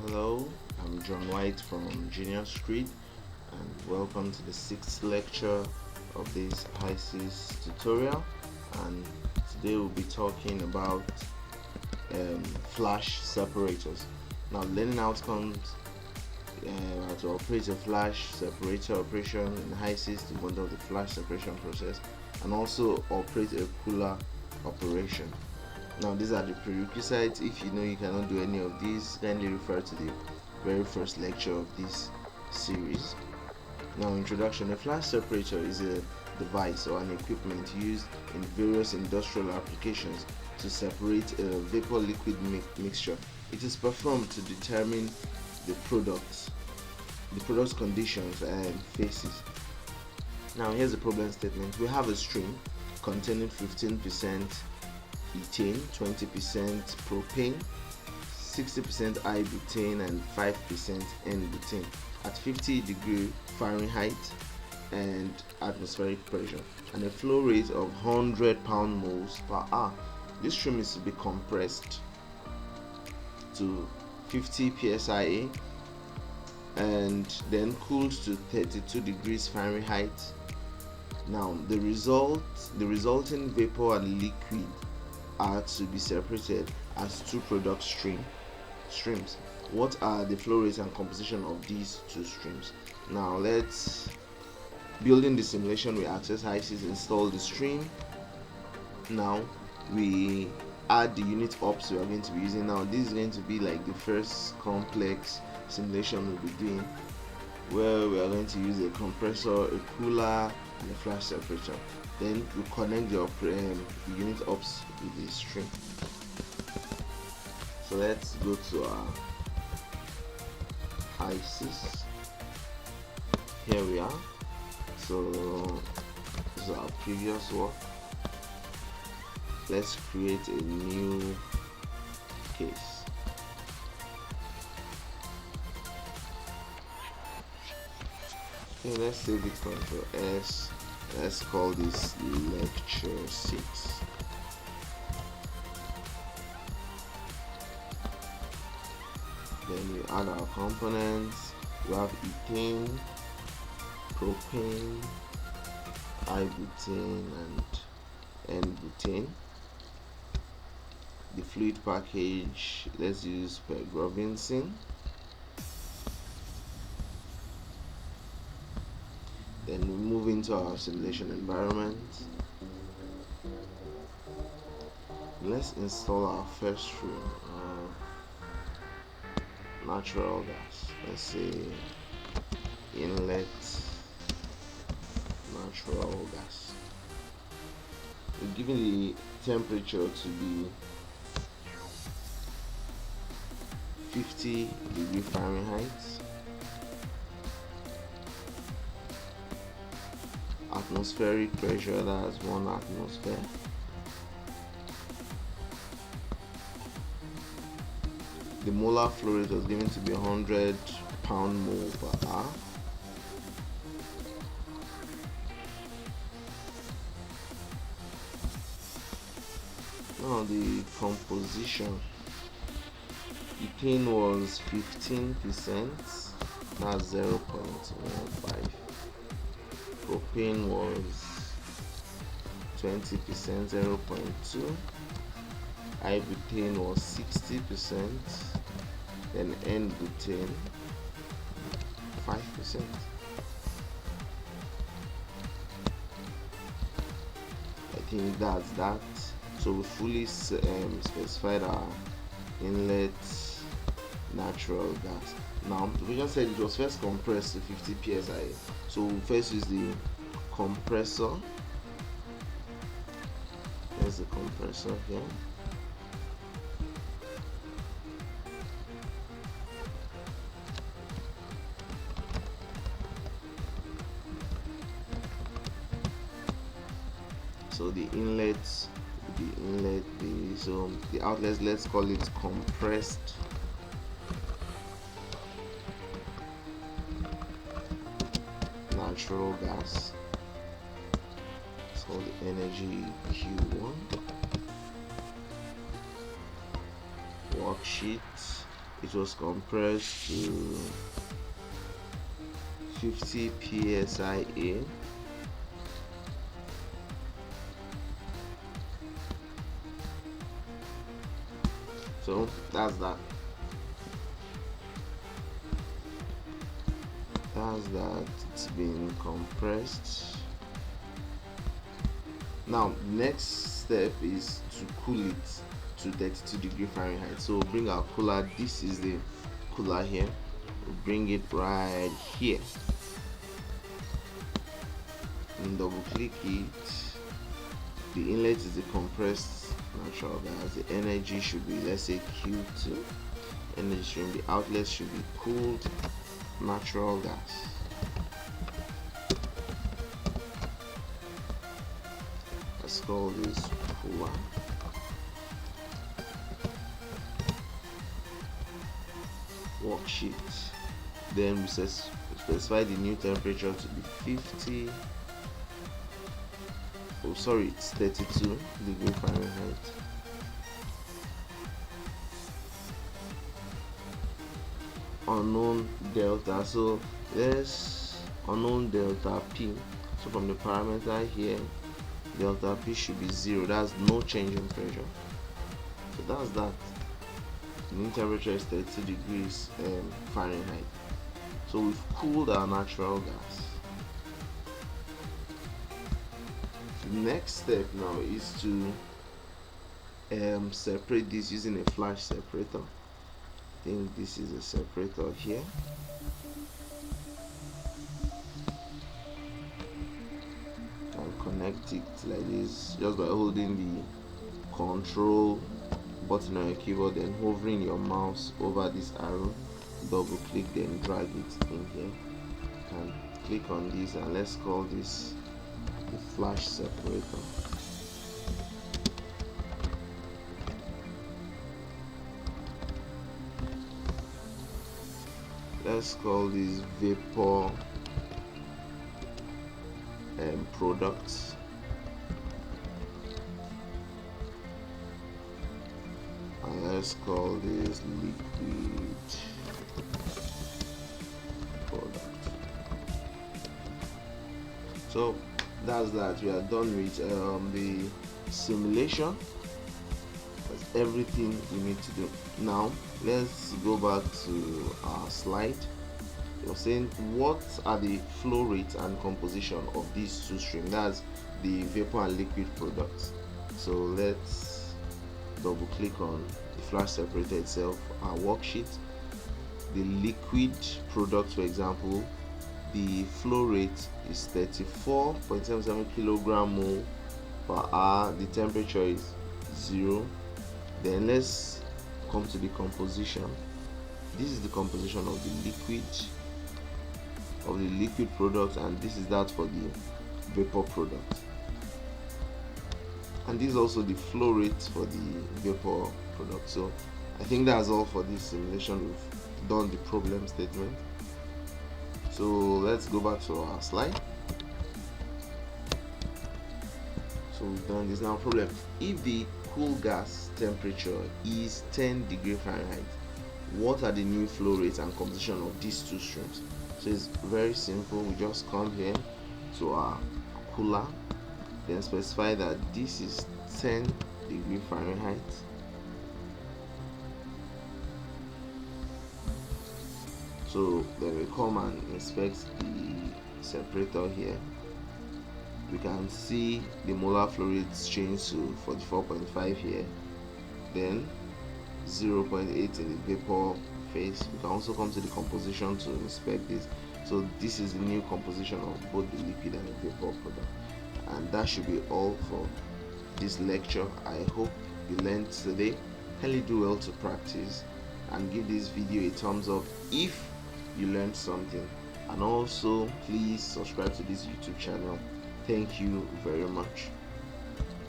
Hello, I'm John White from geniusescreed, and welcome to the sixth lecture of this HYSYS tutorial. And today we'll be talking about Flash separators. Now, learning outcomes how to operate a Flash separator operation in HYSYS to conduct the Flash separation process, and also operate a cooler operation. Now, these are the prerequisites. If you know you cannot do any of these, kindly refer to the very first lecture of this series. Now, introduction. A flash separator is a device or an equipment used in various industrial applications to separate a vapor liquid mixture. It is performed to determine the product's conditions and phases. Now, here's the problem statement. We have a stream containing 15% ethane, 20% propane, 60% iButane, and 5% N-butane at 50 degree Fahrenheit and atmospheric pressure, and a flow rate of 100 pound-moles per hour. This stream is to be compressed to 50 psi and then cooled to 32 degrees Fahrenheit. Now, the resulting vapor and liquid are to be separated as two product streams. What are the flow rates and composition of these two streams? Now, let's building the simulation. We access HYSYS, install the stream. Now we add the unit ops we are going to be using. Now this is going to be like the first complex simulation we'll be doing, where we are going to use a compressor, a cooler, and a flash separator. Then we connect the unit ops with the stream. So let's go to our HYSYS. Here we are. So this is our previous work. Let's create a new case. Okay, let's save it, Ctrl S. Let's call this lecture 6. Then we add our components. We have ethane, propane, iButane, and N-butane. The fluid package, let's use Robinson. Then we move into our simulation environment. Let's install our first stream, natural gas. Let's say inlet natural gas. We're giving the temperature to be 50 degree Fahrenheit. Atmospheric pressure, that's 1 atmosphere. The molar flow rate was given to be 100 pound-mole per hour. Now the composition. Ethane was 15%, that's 0.15. Propane was 20%, 0.2. iButane was 60%, then N-butane 5%. I think that's that. So we fully specified our inlet natural gas. Now we just said it was first compressed to 50 psi. So we'll first use the compressor. There's the compressor here. So the outlets, let's call it compressed natural gas. It's called the energy Q1. Worksheet it was compressed to 50 psia. So that's that. It's been compressed. Now next step is to cool it to 32 Fahrenheit. So bring our cooler. This is the cooler here. We'll bring it right here and double click it. The inlet is the compressed natural gas. The energy should be, let's say, Q2. Energy stream. The outlet should be cooled natural gas. Let's call this cooler. Worksheet. Then we specify the new temperature to be 50. Oh, sorry, it's 32 degree Fahrenheit. Unknown delta. So there's unknown delta P. So from the parameter here, delta P should be 0. That's no change in pressure. So that's that. The mean temperature is 32 degrees Fahrenheit. So we've cooled our natural gas. The next step now is to separate this using a flash separator. I think this is a separator here. And connect it like this just by holding the control button on your keyboard, then hovering your mouse over this arrow, double click, then drag it in here. And click on this, and let's call this the flash separator. Let's call this vapor products. And let's call this liquid product. So that's that. We are done with the simulation. That's everything we need to do. Now let's go back to our slide. You're saying what are the flow rates and composition of these two streams? That's the vapor and liquid products. So let's double click on the flash separator itself, our worksheet. The liquid product, for example, the flow rate is 34.77 kilogram mole per hour. The temperature is 0. Then let's come to the composition. This is the composition of the liquid product, and this is that for the vapor product. And this is also the flow rate for the vapor product. So I think that's all for this simulation. We've done the problem statement. So let's go back to our slide. So we've done this. Now problem: if the cool gas temperature is 10 degree Fahrenheit, what are the new flow rates and composition of these two streams? So it's very simple. We just come here to our cooler, then specify that this is 10 degree Fahrenheit. So then we come and inspect the separator here. We can see the molar flow rates change to 44.5 here, then 0.8 in the vapor phase. We can also come to the composition to inspect this. So this is the new composition of both the liquid and the vapor product. And that should be all for this lecture. I hope you learned today. Kindly do well to practice and give this video a thumbs up if you learned something, and also please subscribe to this YouTube channel. Thank you very much.